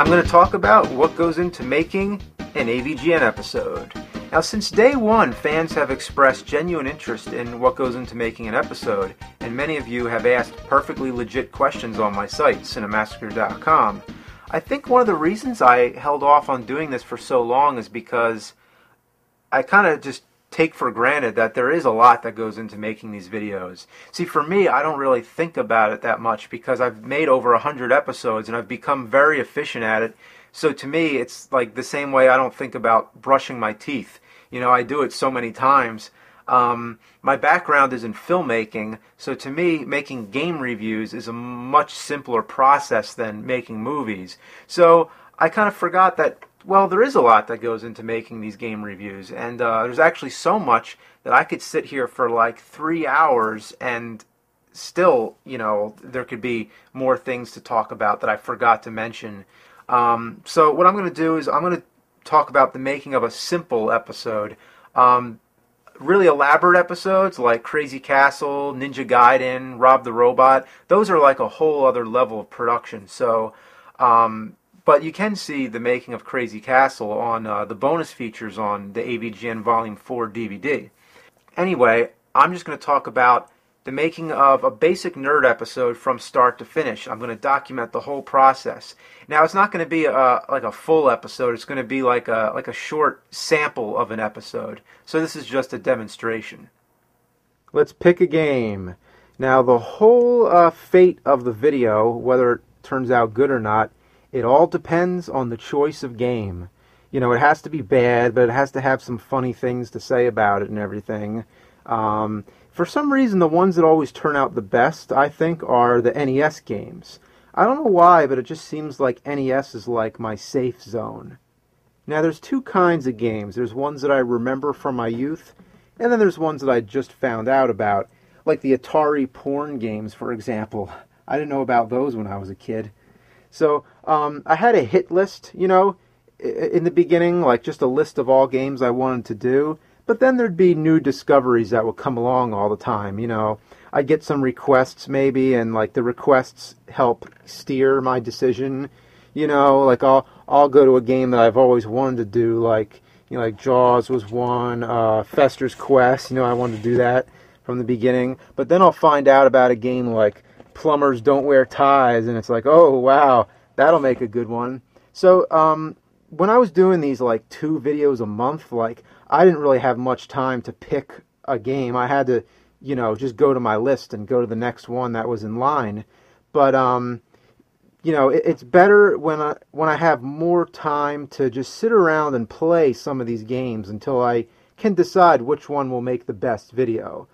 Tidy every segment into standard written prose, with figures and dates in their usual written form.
I'm going to talk about what goes into making an Avgn episode. Now, since day one, fans have expressed genuine interest in what goes into making an episode, and many of you have asked perfectly legit questions on my site, Cinemassacre.com. I think one of the reasons I held off on doing this for so long is because I kind of just take for granted that there is a lot that goes into making these videos. See, for me, I don't really think about it that much because I've made over 100 episodes and I've become very efficient at it. So to me, it's like the same way I don't think about brushing my teeth. You know, I do it so many times. My background is in filmmaking, so to me, making game reviews is a much simpler process than making movies. So I kind of forgot that, well, there is a lot that goes into making these game reviews, and there's actually so much that I could sit here for like 3 hours and still, you know, there could be more things to talk about that I forgot to mention. So what I'm going to do is I'm going to talk about the making of a simple episode. Really elaborate episodes like Crazy Castle, Ninja Gaiden, Rob the Robot, those are like a whole other level of production. So, but you can see the making of Crazy Castle on the bonus features on the Avgn Volume 4 DVD. Anyway, I'm just going to talk about the making of a basic nerd episode from start to finish. I'm going to document the whole process. Now, it's not going to be like a full episode. It's going to be like a short sample of an episode. So this is just a demonstration. Let's pick a game. Now, the whole fate of the video, whether it turns out good or not, it all depends on the choice of game. You know, it has to be bad, but it has to have some funny things to say about it and everything. For some reason, the ones that always turn out the best, I think, are the NES games. I don't know why, but it just seems like NES is like my safe zone. Now, there's two kinds of games. There's ones that I remember from my youth, and then there's ones that I just found out about, like the Atari porn games, for example. I didn't know about those when I was a kid. So, I had a hit list, you know, in the beginning, like just a list of all games I wanted to do. But then there'd be new discoveries that would come along all the time, you know. I'd get some requests maybe, and like the requests help steer my decision, you know. Like I'll go to a game that I've always wanted to do, like, you know, like Jaws was one, Fester's Quest, you know, I wanted to do that from the beginning. But then I'll find out about a game like Plumbers Don't Wear Ties, and it's like, oh wow, that'll make a good one. So when I was doing these like 2 videos a month, like I didn't really have much time to pick a game. I had to, you know, just go to my list and go to the next one that was in line. But you know, it's better when I have more time to just sit around and play some of these games until I can decide which one will make the best video.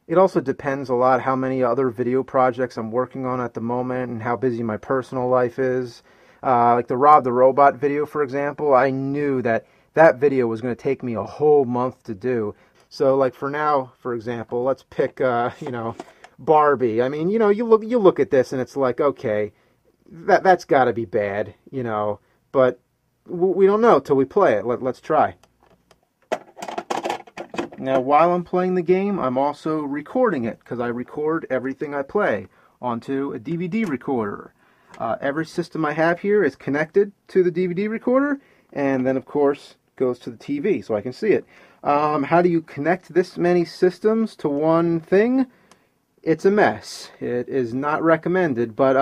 It also depends a lot how many other video projects I'm working on at the moment and how busy my personal life is. Like the Rob the Robot video, for example, I knew that video was going to take me a whole month to do. So, like for now, for example, let's pick, you know, Barbie. I mean, you know, you look at this and it's like, okay, that's got to be bad, you know, but we don't know till we play it. Let's try. Now, while I'm playing the game, I'm also recording it, because I record everything I play onto a DVD recorder. Every system I have here is connected to the DVD recorder, and then, of course, goes to the TV so I can see it. How do you connect this many systems to one thing? It's a mess. It is not recommended, but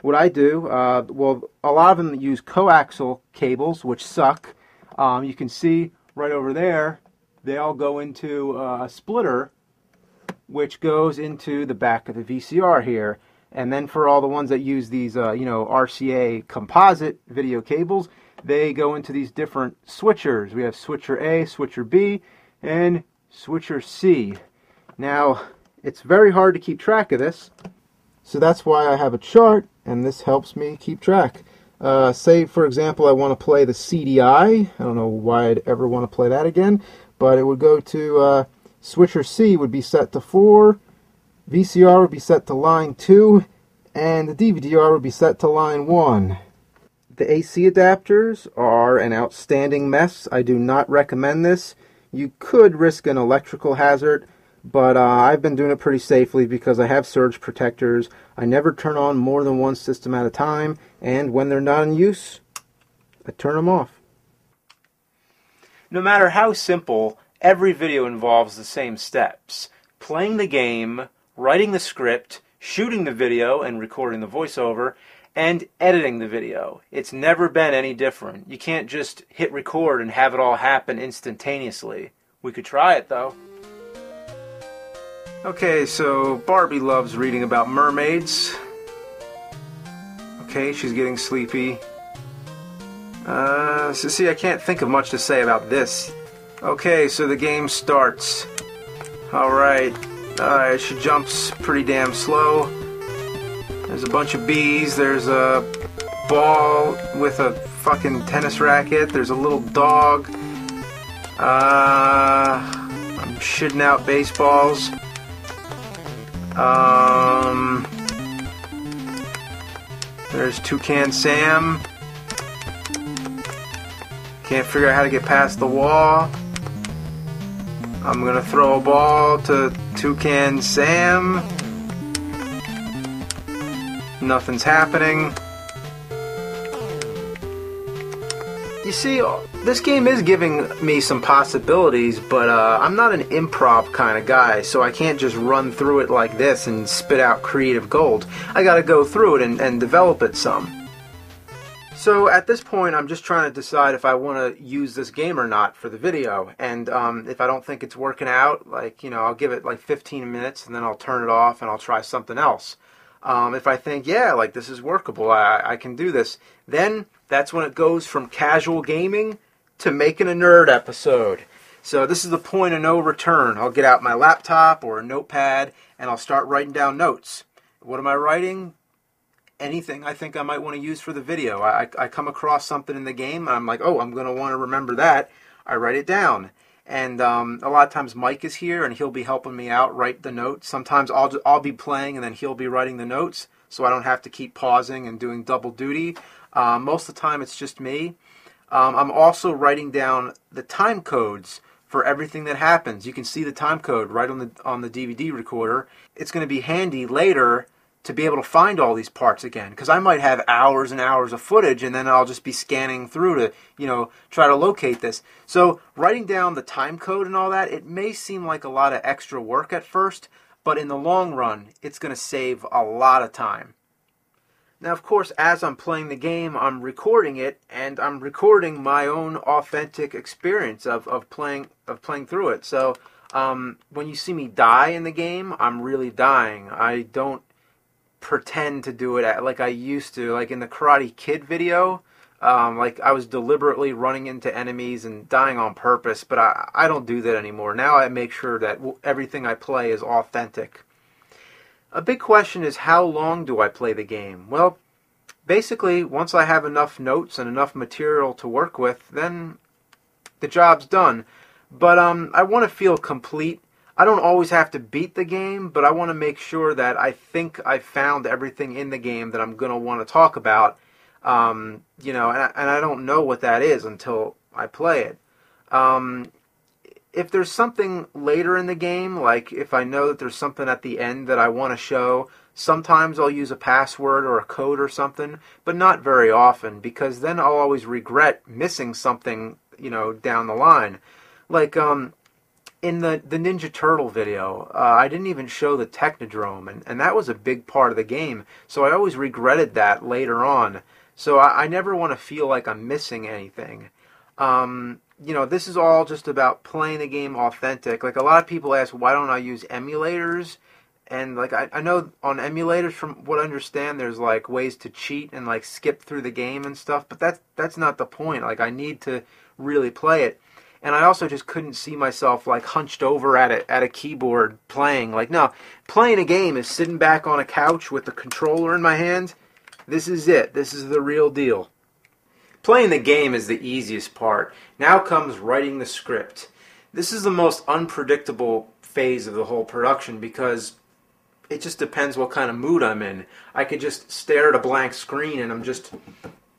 what I do, well, a lot of them use coaxial cables, which suck. You can see right over there, they all go into a splitter, which goes into the back of the VCR here. And then for all the ones that use these, you know, RCA composite video cables, they go into these different switchers. We have switcher A, switcher B, and switcher C. Now, it's very hard to keep track of this, so that's why I have a chart, and this helps me keep track. Say, for example, I want to play the CDI. I don't know why I'd ever want to play that again, but it would go to switcher C would be set to 4, VCR would be set to line 2, and the DVD-R would be set to line 1. The AC adapters are an outstanding mess. I do not recommend this. You could risk an electrical hazard, but I've been doing it pretty safely because I have surge protectors. I never turn on more than one system at a time, and when they're not in use, I turn them off. No matter how simple, every video involves the same steps. Playing the game, writing the script, shooting the video and recording the voiceover, and editing the video. It's never been any different. You can't just hit record and have it all happen instantaneously. We could try it, though. Okay, so Barbie loves reading about mermaids. Okay, she's getting sleepy. So see, I can't think of much to say about this. Okay, so the game starts. Alright, she jumps pretty damn slow. There's a bunch of bees, there's a ball with a fucking tennis racket, there's a little dog. I'm shitting out baseballs. There's Toucan Sam. Can't figure out how to get past the wall. I'm gonna throw a ball to Toucan Sam. Nothing's happening. You see, this game is giving me some possibilities, but I'm not an improv kind of guy, so I can't just run through it like this and spit out creative gold. I gotta go through it and develop it some. So at this point, I'm just trying to decide if I want to use this game or not for the video. And if I don't think it's working out, like, you know, I'll give it like 15 minutes and then I'll turn it off and I'll try something else. If I think, yeah, like this is workable, I can do this, then that's when it goes from casual gaming to making a nerd episode. So this is the point of no return. I'll get out my laptop or a notepad and I'll start writing down notes. What am I writing? Anything I think I might want to use for the video. I come across something in the game and I'm like, oh, I'm going to want to remember that. I write it down. And a lot of times Mike is here and he'll be helping me out write the notes. Sometimes I'll be playing and then he'll be writing the notes so I don't have to keep pausing and doing double duty. Most of the time it's just me. I'm also writing down the time codes for everything that happens. You can see the time code right on the DVD recorder. It's going to be handy later to be able to find all these parts again, because I might have hours and hours of footage and then I'll just be scanning through to, you know, try to locate this. So writing down the time code and all that, it may seem like a lot of extra work at first, but in the long run, it's going to save a lot of time. Now, of course, as I'm playing the game, I'm recording it, and I'm recording my own authentic experience of playing through it. So when you see me die in the game, I'm really dying. I don't pretend to do it like I used to, like in the Karate Kid video. Like I was deliberately running into enemies and dying on purpose, but I don't do that anymore. Now I make sure that everything I play is authentic. A big question is, how long do I play the game? Well, basically, once I have enough notes and enough material to work with, then the job's done. But I want to feel complete. I don't always have to beat the game, but I want to make sure that I think I found everything in the game that I'm going to want to talk about. You know, and I don't know what that is until I play it. If there's something later in the game, like if I know that there's something at the end that I want to show, sometimes I'll use a password or a code or something, but not very often, because then I'll always regret missing something, you know, down the line. Like, in the Ninja Turtle video, I didn't even show the Technodrome, and that was a big part of the game, so I always regretted that later on. So I never want to feel like I'm missing anything. You know, this is all just about playing the game authentic. Like, a lot of people ask, why don't I use emulators? And, like, I know on emulators, from what I understand, there's, like, ways to cheat and, like, skip through the game and stuff, but that's not the point. Like, I need to really play it. And I also just couldn't see myself, like, hunched over at a keyboard playing. Like, no, playing a game is sitting back on a couch with the controller in my hand. This is it. This is the real deal. Playing the game is the easiest part. Now comes writing the script. This is the most unpredictable phase of the whole production, because it just depends what kind of mood I'm in. I could just stare at a blank screen and I'm just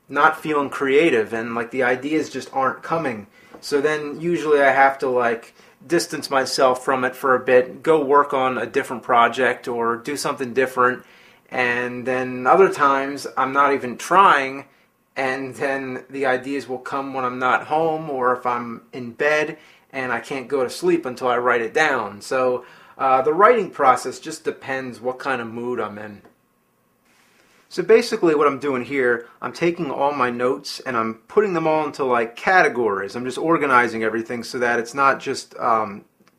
not feeling creative, and, like, the ideas just aren't coming. So then usually I have to, like, distance myself from it for a bit, go work on a different project or do something different, and then other times I'm not even trying, and then the ideas will come when I'm not home or if I'm in bed and I can't go to sleep until I write it down. So the writing process just depends what kind of mood I'm in. So basically what I'm doing here, I'm taking all my notes and I'm putting them all into like categories. I'm just organizing everything so that it's not just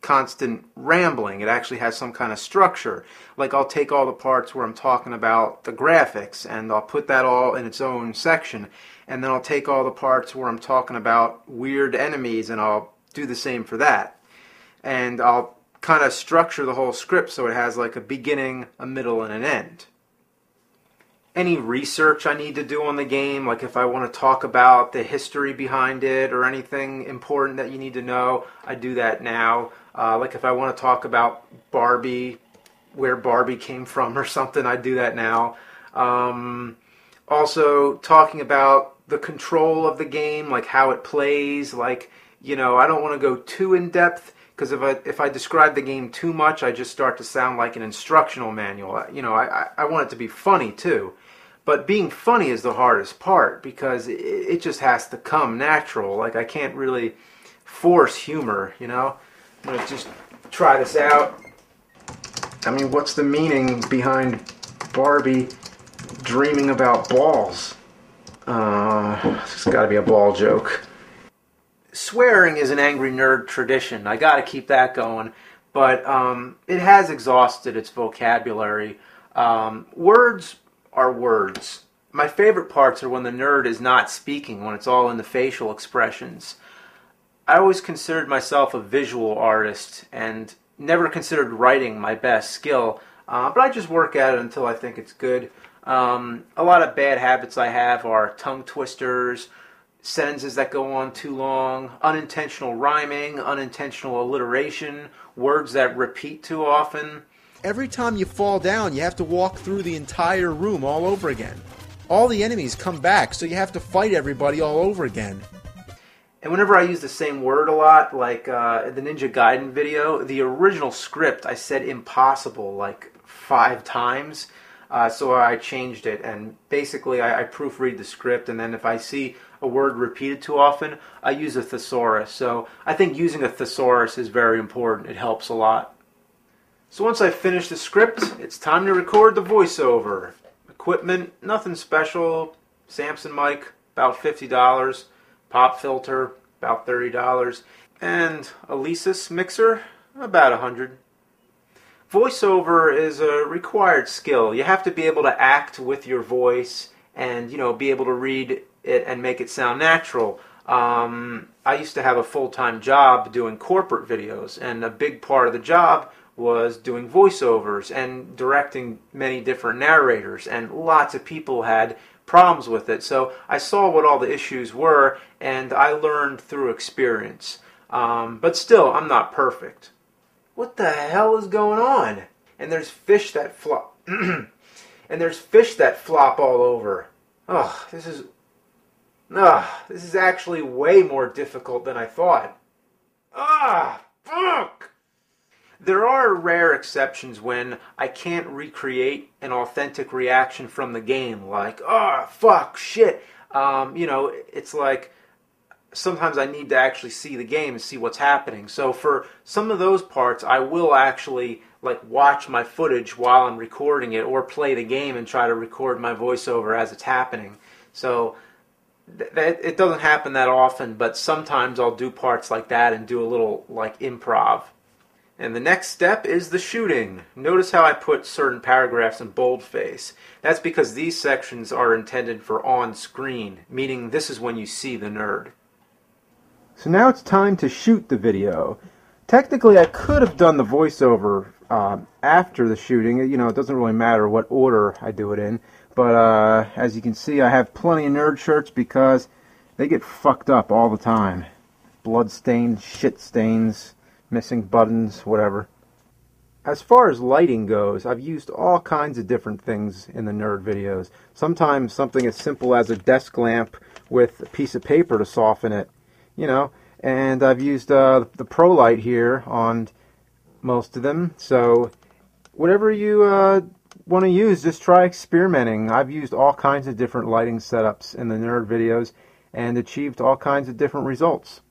constant rambling. It actually has some kind of structure. Like I'll take all the parts where I'm talking about the graphics and I'll put that all in its own section. And then I'll take all the parts where I'm talking about weird enemies and I'll do the same for that. And I'll kind of structure the whole script so it has like a beginning, a middle, and an end. Any research I need to do on the game, like if I want to talk about the history behind it or anything important that you need to know, I do that now. Like if I want to talk about Barbie, where Barbie came from or something, I do that now. Also talking about the control of the game, like how it plays, like, you know, I don't want to go too in depth because if I describe the game too much, I just start to sound like an instructional manual. You know, I want it to be funny too. But being funny is the hardest part because it just has to come natural. Like I can't really force humor, you know. I'm going to just try this out. I mean, what's the meaning behind Barbie dreaming about balls? It's got to be a ball joke. Swearing is an angry nerd tradition. I got to keep that going. But it has exhausted its vocabulary. Words are words. My favorite parts are when the nerd is not speaking, when it's all in the facial expressions. I always considered myself a visual artist and never considered writing my best skill, but I just work at it until I think it's good. A lot of bad habits I have are tongue twisters, sentences that go on too long, unintentional rhyming, unintentional alliteration, words that repeat too often. Every time you fall down, you have to walk through the entire room all over again. All the enemies come back, so you have to fight everybody all over again. And whenever I use the same word a lot, like the Ninja Gaiden video, the original script I said impossible like 5 times, so I changed it. And basically I proofread the script, and then if I see a word repeated too often, I use a thesaurus. So I think using a thesaurus is very important. It helps a lot. So once I finish the script, it's time to record the voiceover. Equipment, nothing special. Samson mic, about $50. Pop filter, about $30. And a Lesis mixer, about $100. Voiceover is a required skill. You have to be able to act with your voice and, you know, be able to read it and make it sound natural. I used to have a full-time job doing corporate videos, and a big part of the job was doing voiceovers and directing many different narrators, and lots of people had problems with it. So I saw what all the issues were, and I learned through experience. But still, I'm not perfect. What the hell is going on? And there's fish that flop. And there's fish that flop all over. Oh, this is actually way more difficult than I thought. Fuck! There are rare exceptions when I can't recreate an authentic reaction from the game, like, fuck, shit. You know, it's like sometimes I need to actually see the game and see what's happening. So for some of those parts, I will actually like watch my footage while I'm recording it, or play the game and try to record my voiceover as it's happening. So it doesn't happen that often, but sometimes I'll do parts like that and do a little like improv. And the next step is the shooting. Notice how I put certain paragraphs in boldface. That's because these sections are intended for on-screen, meaning this is when you see the nerd. So now it's time to shoot the video. Technically, I could have done the voiceover after the shooting. You know, it doesn't really matter what order I do it in. But as you can see, I have plenty of nerd shirts because they get fucked up all the time. Blood stains, shit stains, missing buttons, whatever. As far as lighting goes, I've used all kinds of different things in the nerd videos. Sometimes something as simple as a desk lamp with a piece of paper to soften it, you know. And I've used the Pro Light here on most of them. So whatever you want to use, just try experimenting. I've used all kinds of different lighting setups in the nerd videos and achieved all kinds of different results.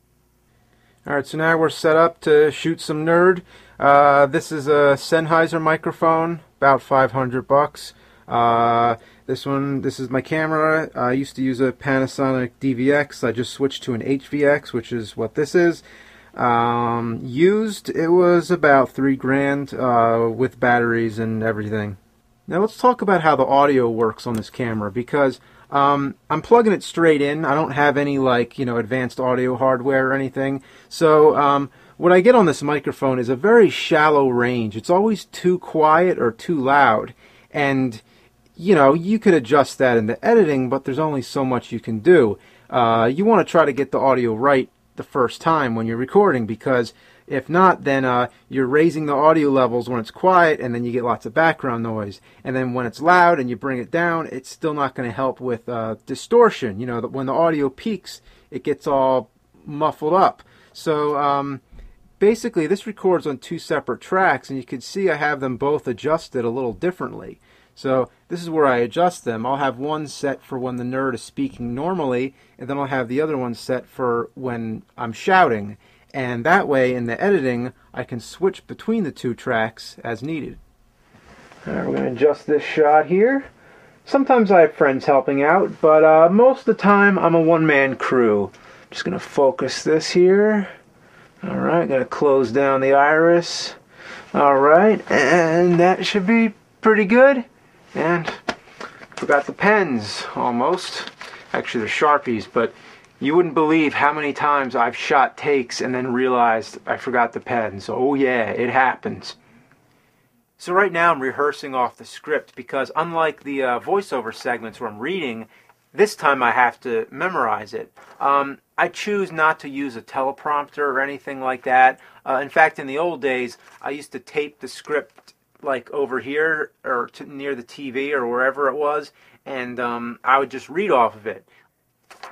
Alright, so now we're set up to shoot some nerd. This is a Sennheiser microphone, about $500. This is my camera. I used to use a Panasonic DVX. I just switched to an HVX, which is what this is. Used, it was about $3,000 with batteries and everything. Now let's talk about how the audio works on this camera, because I'm plugging it straight in. I don't have any advanced audio hardware or anything. So what I get on this microphone is a very shallow range. It's always too quiet or too loud. And you could adjust that in the editing, but there's only so much you can do. You want to try to get the audio right the first time when you're recording, because if not, then you're raising the audio levels when it's quiet, and then you get lots of background noise. And then when it's loud and you bring it down, it's still not going to help with distortion. When the audio peaks, it gets all muffled up. So basically, this records on 2 separate tracks, and you can see I have them both adjusted a little differently. So this is where I adjust them. I'll have one set for when the nerd is speaking normally, and then I'll have the other one set for when I'm shouting. And that way, in the editing, I can switch between the 2 tracks as needed. Alright, we're going to adjust this shot here. Sometimes I have friends helping out, but most of the time I'm a one-man crew. Just going to focus this here. Alright, going to close down the iris. Alright, and that should be pretty good. And forgot the pens, almost. Actually, they're Sharpies, but you wouldn't believe how many times I've shot takes and then realized I forgot the pens. Oh yeah, it happens. So right now I'm rehearsing off the script, because unlike the voiceover segments where I'm reading, this time I have to memorize it. I choose not to use a teleprompter or anything like that. In fact, in the old days, I used to tape the script like over here or near the TV or wherever it was, and I would just read off of it.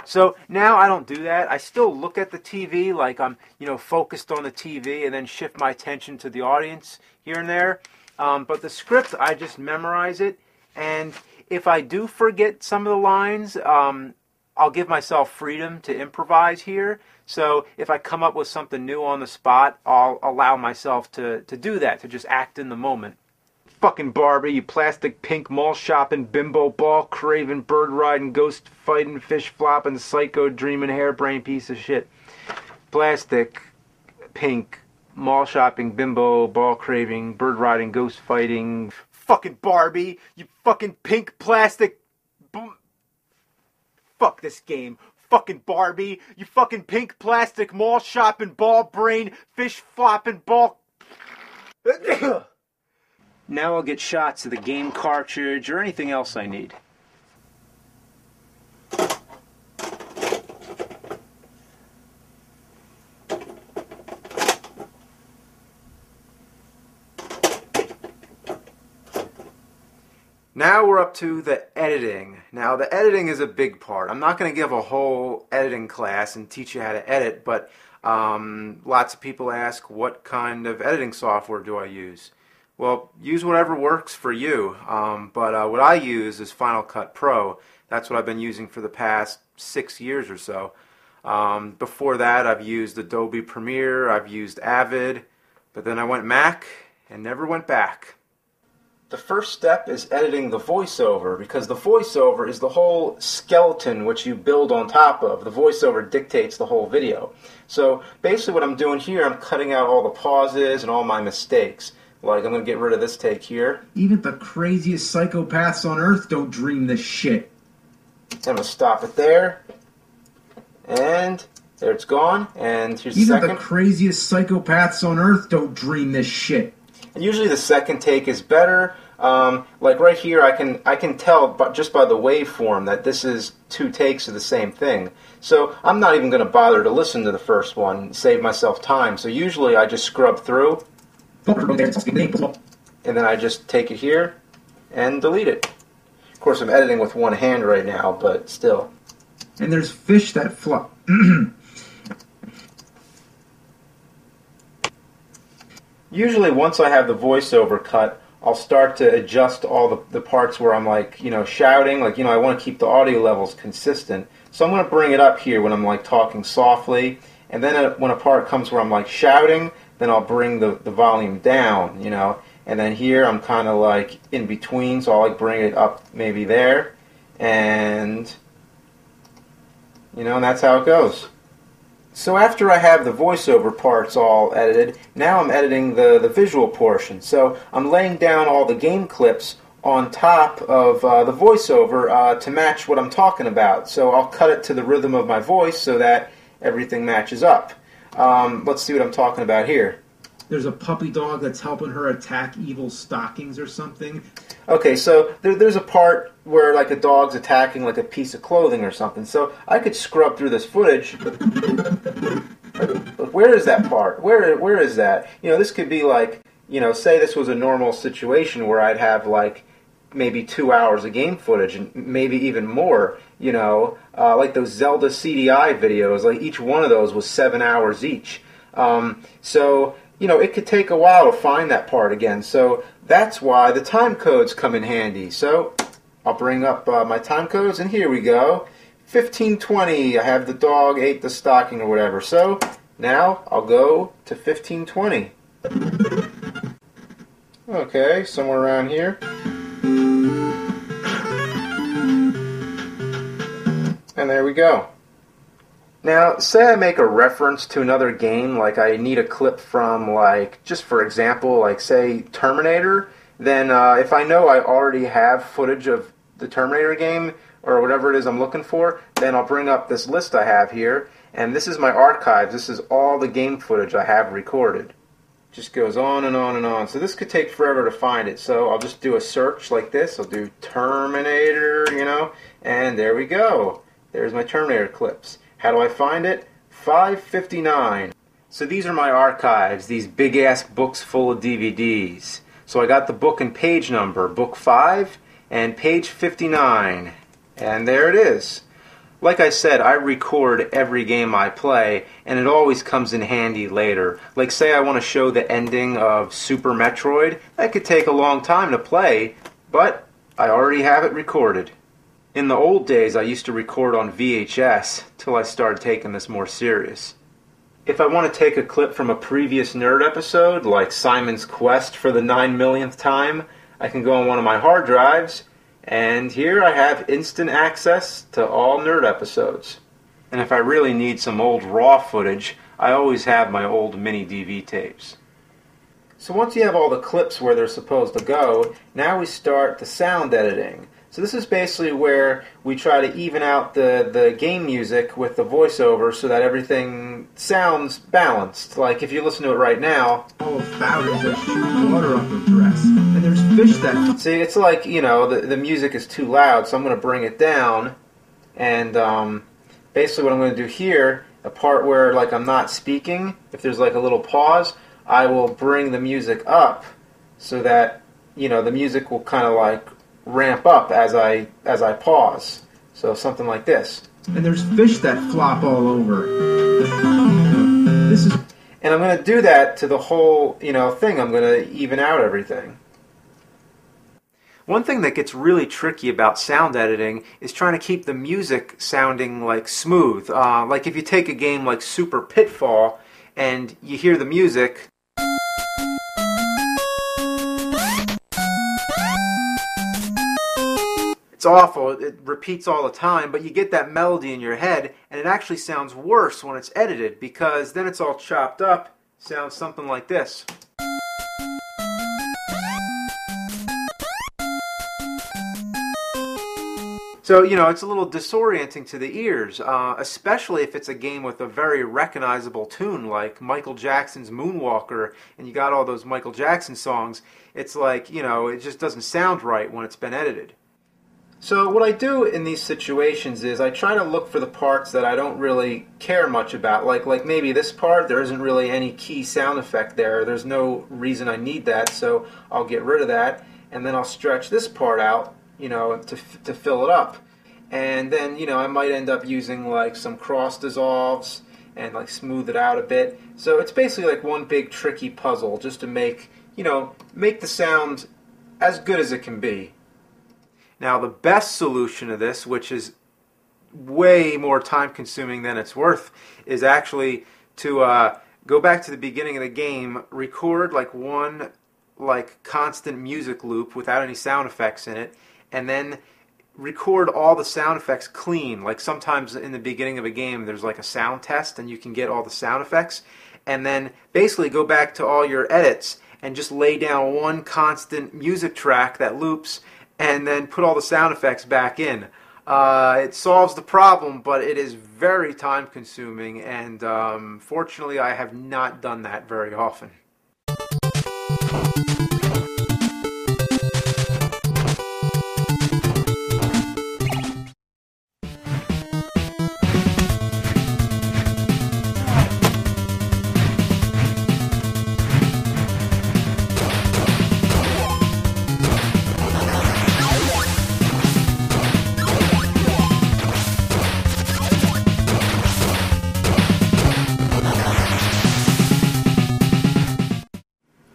So now I don't do that. I still look at the TV like I'm, focused on the TV, and then shift my attention to the audience here and there. But the script, I just memorize it, and if I do forget some of the lines, I'll give myself freedom to improvise here. So if I come up with something new on the spot, I'll allow myself to do that, to just act in the moment. Fucking Barbie, you plastic pink mall shopping, bimbo, ball craving, bird riding, ghost fighting, fish flopping, psycho dreaming, harebrained piece of shit. Plastic pink mall shopping, bimbo, ball craving, bird riding, ghost fighting. Fucking Barbie, you fucking pink plastic. Fuck this game. Fucking Barbie, you fucking pink plastic mall shopping, ball brain, fish flopping, ball. Now I'll get shots of the game cartridge or anything else I need. Now we're up to the editing. Now the editing is a big part. I'm not going to give a whole editing class and teach you how to edit, but lots of people ask, what kind of editing software do I use? Well, use whatever works for you, but what I use is Final Cut Pro. That's what I've been using for the past 6 years or so. Before that, I've used Adobe Premiere, I've used Avid, but then I went Mac and never went back. The first step is editing the voiceover, because the voiceover is the whole skeleton which you build on top of. The voiceover dictates the whole video. So basically what I'm doing here, I'm cutting out all the pauses and all my mistakes. Like, I'm going to get rid of this take here. Even the craziest psychopaths on earth don't dream this shit. I'm going to stop it there. And there it's gone. And here's the second. Even the craziest psychopaths on earth don't dream this shit. And usually the second take is better. Like right here, I can tell just by the waveform that this is 2 takes of the same thing. So I'm not even going to bother to listen to the first one and save myself time. So usually I just scrub through. And then I just take it here and delete it. Of course, I'm editing with one hand right now, but still. And there's fish that flop. Usually once I have the voiceover cut, I'll start to adjust all the parts where I'm like, shouting, like, I want to keep the audio levels consistent. So I'm going to bring it up here when I'm like talking softly, and then when a part comes where I'm like shouting, then I'll bring the volume down, and then here I'm kind of like in between, so I'll like bring it up maybe there, and and that's how it goes. So after I have the voiceover parts all edited, now I'm editing the visual portion. So I'm laying down all the game clips on top of the voiceover to match what I'm talking about. So I'll cut it to the rhythm of my voice so that everything matches up. Let's see what I'm talking about here. There's a puppy dog that's helping her attack evil stockings or something. Okay, so there's a part where like a dog's attacking like a piece of clothing or something. So I could scrub through this footage. But where is that part? Where is that? This could be like, say this was a normal situation where I'd have like maybe 2 hours of game footage and maybe even more. Like those Zelda CDI videos. Like each one of those was 7 hours each. It could take a while to find that part again. So that's why the time codes come in handy. So I'll bring up my time codes, and here we go. 1520, I have the dog ate the stocking or whatever. So now I'll go to 1520. Okay, somewhere around here. And there we go. Now, say I make a reference to another game, like I need a clip from, like, just for example, like, say, Terminator, then if I know I already have footage of the Terminator game, or whatever it is I'm looking for, then I'll bring up this list I have here, and this is my archives. This is all the game footage I have recorded. Just goes on and on and on. So this could take forever to find it, so I'll just do a search like this. I'll do Terminator, and there we go. There's my Terminator clips. How do I find it? 559. So these are my archives, these big-ass books full of DVDs. So I got the book and page number, book 5 and page 59. And there it is. Like I said, I record every game I play, and it always comes in handy later. Like say I want to show the ending of Super Metroid. That could take a long time to play, but I already have it recorded. In the old days, I used to record on VHS till I started taking this more serious. If I want to take a clip from a previous nerd episode, like Simon's Quest for the 9 millionth time, I can go on one of my hard drives, and here I have instant access to all nerd episodes. And if I really need some old raw footage, I always have my old mini DV tapes. So once you have all the clips where they're supposed to go, now we start the sound editing. So this is basically where we try to even out the game music with the voiceover so that everything sounds balanced. Like if you listen to it right now... All of fountains that shoot water off her dress. And there's fish that... See, it's like, the music is too loud, so I'm going to bring it down. And basically what I'm going to do here, a part where like I'm not speaking, if there's like a little pause, I will bring the music up so that, the music will kind of like ramp up as I pause. So something like this. And there's fish that flop all over. And I'm going to do that to the whole, thing. I'm going to even out everything. One thing that gets really tricky about sound editing is trying to keep the music sounding like smooth. Like if you take a game like Super Pitfall and you hear the music, it's awful, it repeats all the time, but you get that melody in your head, and it actually sounds worse when it's edited, because then it's all chopped up, sounds something like this. So, it's a little disorienting to the ears, especially if it's a game with a very recognizable tune, like Michael Jackson's Moonwalker, and you got all those Michael Jackson songs. It's like, it just doesn't sound right when it's been edited. So what I do in these situations is I try to look for the parts that I don't really care much about. Like maybe this part, there isn't really any key sound effect there. There's no reason I need that, so I'll get rid of that. And then I'll stretch this part out, to fill it up. And then, I might end up using like some cross dissolves and like smooth it out a bit. So it's basically like one big tricky puzzle just to make the sound as good as it can be. Now, the best solution to this, which is way more time consuming than it's worth, is actually to go back to the beginning of the game, record like one constant music loop without any sound effects in it, and then record all the sound effects clean. Like sometimes in the beginning of a game there's like a sound test and you can get all the sound effects, and then basically go back to all your edits and just lay down one constant music track that loops and then put all the sound effects back in. It solves the problem, but it is very time consuming, and fortunately I have not done that very often.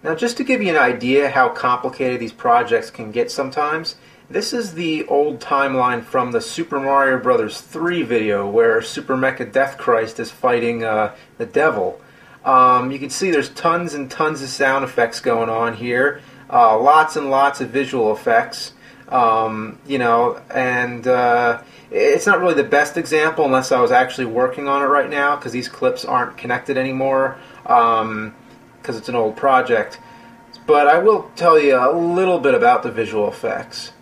Now, just to give you an idea how complicated these projects can get sometimes, this is the old timeline from the Super Mario Bros. 3 video where Super Mecha Death Christ is fighting the devil. You can see there's tons and tons of sound effects going on here, lots and lots of visual effects, you know, and it's not really the best example unless I was actually working on it right now, because these clips aren't connected anymore, because it's an old project. But I will tell you a little bit about the visual effects.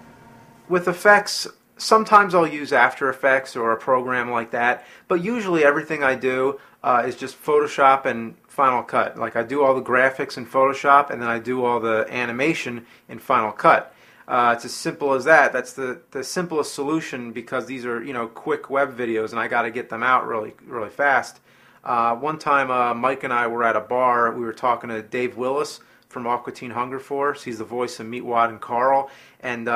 With effects, sometimes I'll use After Effects or a program like that, but usually everything I do is just Photoshop and Final Cut. Like, I do all the graphics in Photoshop, and then I do all the animation in Final Cut. It's as simple as that. That's the simplest solution, because these are, you know, quick web videos and I got to get them out really fast. One time Mike and I were at a bar. We were talking to Dave Willis from Aqua Teen Hunger Force. He's the voice of Meatwad and Carl, and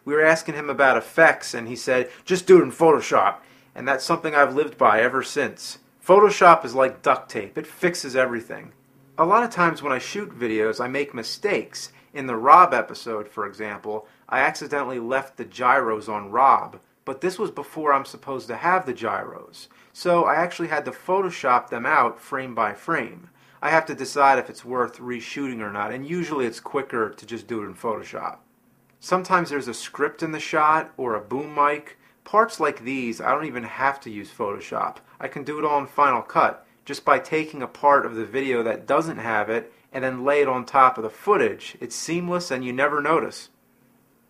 we were asking him about effects, and he said, just do it in Photoshop. And that's something I've lived by ever since. Photoshop is like duct tape. It fixes everything. A lot of times when I shoot videos, I make mistakes. In the Rob episode, for example, I accidentally left the gyros on Rob, but this was before I'm supposed to have the gyros. So I actually had to Photoshop them out frame by frame. I have to decide if it's worth reshooting or not, and usually it's quicker to just do it in Photoshop. Sometimes there's a script in the shot or a boom mic. Parts like these, I don't even have to use Photoshop. I can do it all in Final Cut, just by taking a part of the video that doesn't have it and then lay it on top of the footage. It's seamless and you never notice.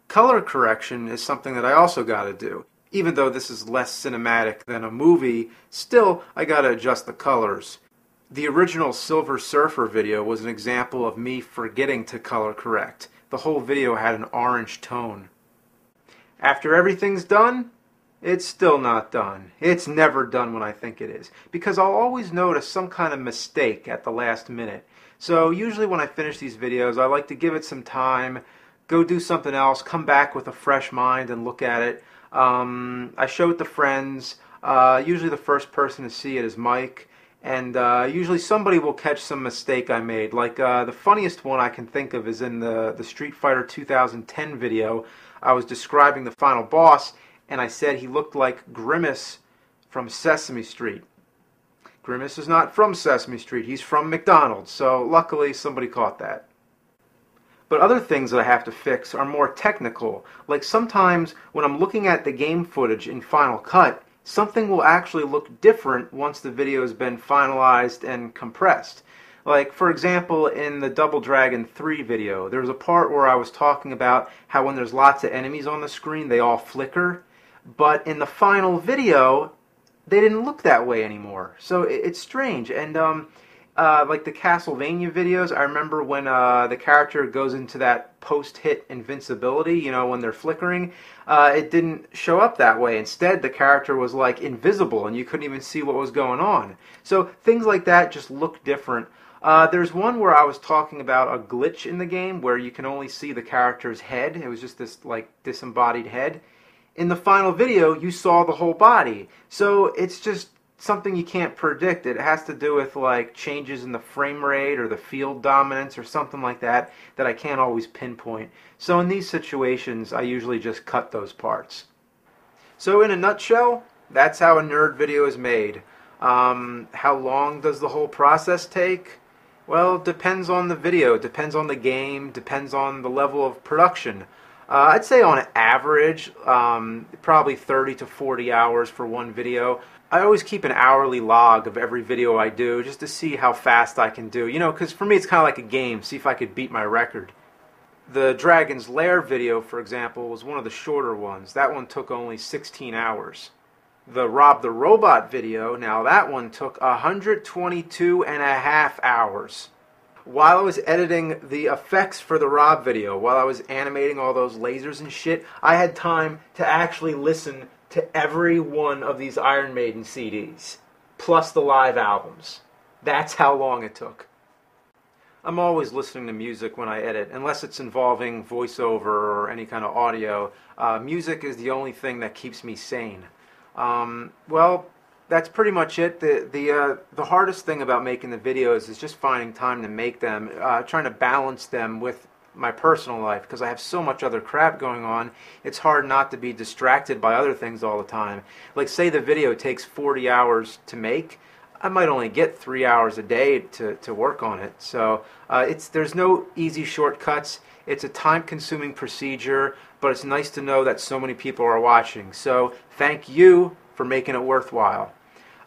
Color correction is something that I also got to do. Even though this is less cinematic than a movie, still I got to adjust the colors. The original Silver Surfer video was an example of me forgetting to color correct. The whole video had an orange tone. After everything's done, it's still not done. It's never done when I think it is, because I'll always notice some kind of mistake at the last minute. So usually when I finish these videos, I like to give it some time, go do something else, come back with a fresh mind and look at it. I show it to friends. Usually the first person to see it is Mike. And usually somebody will catch some mistake I made. Like the funniest one I can think of is in the Street Fighter 2010 video. I was describing the final boss, and I said he looked like Grimace from Sesame Street. Grimace is not from Sesame Street. He's from McDonald's. So luckily somebody caught that. But other things that I have to fix are more technical. Like sometimes when I'm looking at the game footage in Final Cut, something will actually look different once the video has been finalized and compressed. Like, for example, in the Double Dragon 3 video, there was a part where I was talking about how when there's lots of enemies on the screen, they all flicker. But in the final video, they didn't look that way anymore. So it's strange. And like the Castlevania videos, I remember when the character goes into that post-hit invincibility, you know, when they're flickering, it didn't show up that way. Instead, the character was like invisible and you couldn't even see what was going on. So things like that just look different. There's one where I was talking about a glitch in the game where you can only see the character's head. It was just this like disembodied head. In the final video, you saw the whole body. So it's just something you can't predict. It has to do with like changes in the frame rate or the field dominance or something like that I can't always pinpoint. So in these situations, I usually just cut those parts. So in a nutshell, that's how a nerd video is made. How long does the whole process take? Well, it depends on the video, it depends on the game, depends on the level of production. I'd say on average, probably 30 to 40 hours for one video. I always keep an hourly log of every video I do just to see how fast I can do. You know, because for me it's kind of like a game, see if I could beat my record. The Dragon's Lair video, for example, was one of the shorter ones. That one took only 16 hours. The Rob the Robot video, now that one took 122 and a half hours. While I was editing the effects for the Rob video, while I was animating all those lasers and shit, I had time to actually listen to every one of these Iron Maiden CDs, plus the live albums. That's how long it took. I'm always listening to music when I edit, unless it's involving voiceover or any kind of audio. Music is the only thing that keeps me sane. Well, that's pretty much it. The hardest thing about making the videos is just finding time to make them, trying to balance them with my personal life, because I have so much other crap going on. It's hard not to be distracted by other things all the time. Like, say the video takes 40 hours to make, I might only get 3 hours a day to work on it. So there's no easy shortcuts. It's a time-consuming procedure, but it's nice to know that so many people are watching. So thank you for making it worthwhile.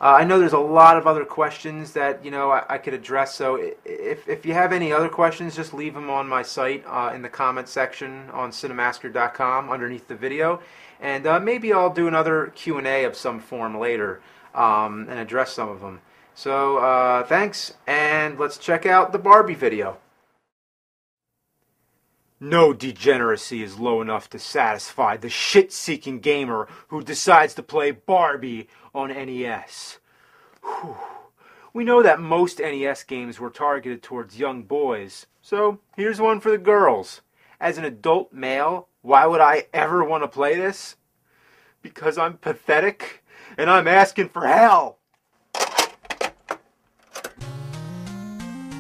I know there's a lot of other questions that I could address. So if you have any other questions, just leave them on my site in the comments section on Cinemassacre.com underneath the video, and maybe I'll do another Q&A of some form later and address some of them. So thanks, and let's check out the Barbie video. No degeneracy is low enough to satisfy the shit-seeking gamer who decides to play Barbie on NES. Whew. We know that most NES games were targeted towards young boys, so here's one for the girls. As an adult male, why would I ever want to play this? Because I'm pathetic, and I'm asking for hell!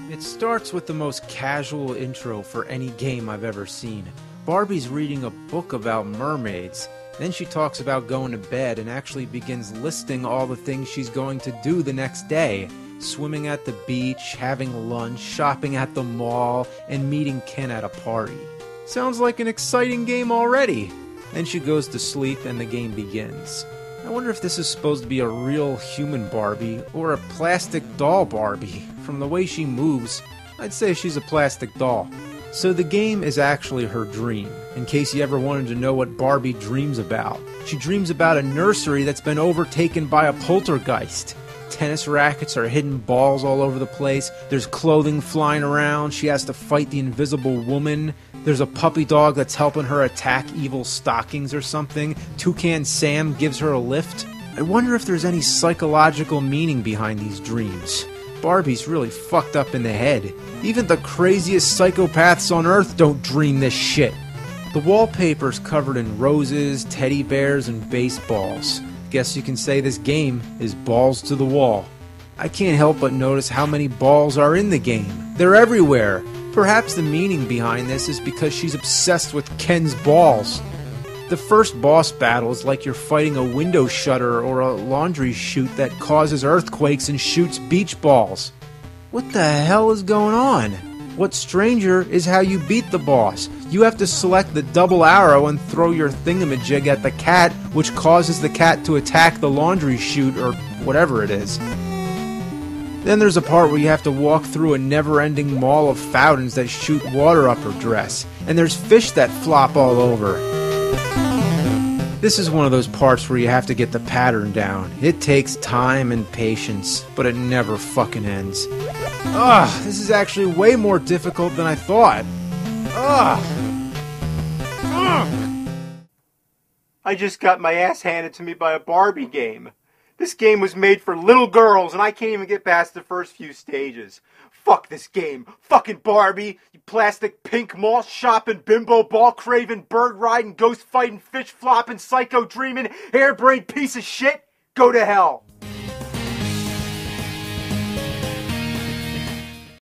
It starts with the most casual intro for any game I've ever seen. Barbie's reading a book about mermaids. Then she talks about going to bed and actually begins listing all the things she's going to do the next day. Swimming at the beach, having lunch, shopping at the mall, and meeting Ken at a party. Sounds like an exciting game already. Then she goes to sleep and the game begins. I wonder if this is supposed to be a real human Barbie or a plastic doll Barbie. From the way she moves, I'd say she's a plastic doll. So the game is actually her dream, in case you ever wanted to know what Barbie dreams about. She dreams about a nursery that's been overtaken by a poltergeist. Tennis rackets are hidden balls all over the place. There's clothing flying around. She has to fight the invisible woman. There's a puppy dog that's helping her attack evil stockings or something. Toucan Sam gives her a lift. I wonder if there's any psychological meaning behind these dreams. Barbie's really fucked up in the head. Even the craziest psychopaths on Earth don't dream this shit. The wallpaper's covered in roses, teddy bears, and baseballs. Guess you can say this game is balls to the wall. I can't help but notice how many balls are in the game. They're everywhere. Perhaps the meaning behind this is because she's obsessed with Ken's balls. The first boss battle is like you're fighting a window shutter or a laundry chute that causes earthquakes and shoots beach balls. What the hell is going on? What's stranger is how you beat the boss. You have to select the double arrow and throw your thingamajig at the cat, which causes the cat to attack the laundry chute or whatever it is. Then there's a part where you have to walk through a never-ending mall of fountains that shoot water up her dress. And there's fish that flop all over. This is one of those parts where you have to get the pattern down. It takes time and patience, but it never fucking ends. Ugh, this is actually way more difficult than I thought. Ugh. Ugh. I just got my ass handed to me by a Barbie game. This game was made for little girls, and I can't even get past the first few stages. Fuck this game. Fucking Barbie, you plastic pink mall shopping, bimbo ball craving, bird riding, ghost fighting, fish flopping, psycho dreaming, harebrained piece of shit. Go to hell.